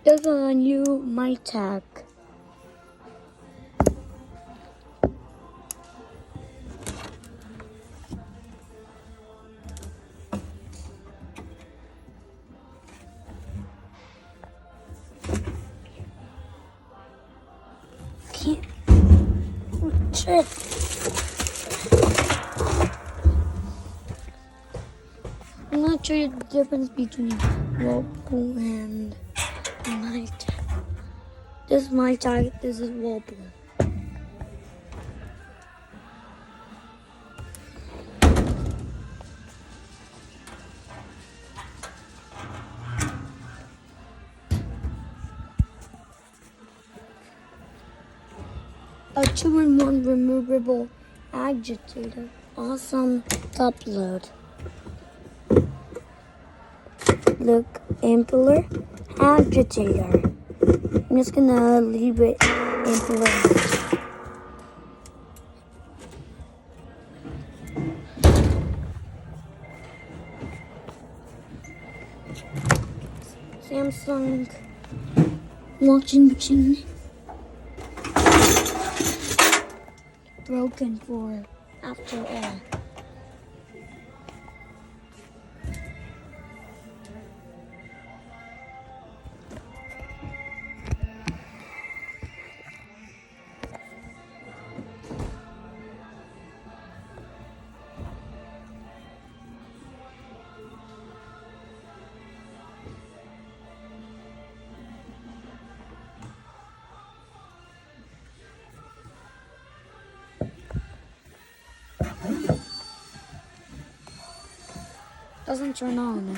There's a new my tag. Can't. Shit. I'm not sure the difference between Whirlpool and my tag. This is my tag. This is Whirlpool. A 2-in-1 removable agitator. Awesome upload. Look, Impler agitator. I'm just gonna leave it Impler. Samsung washing machine. Broken for after all. Doesn't turn on.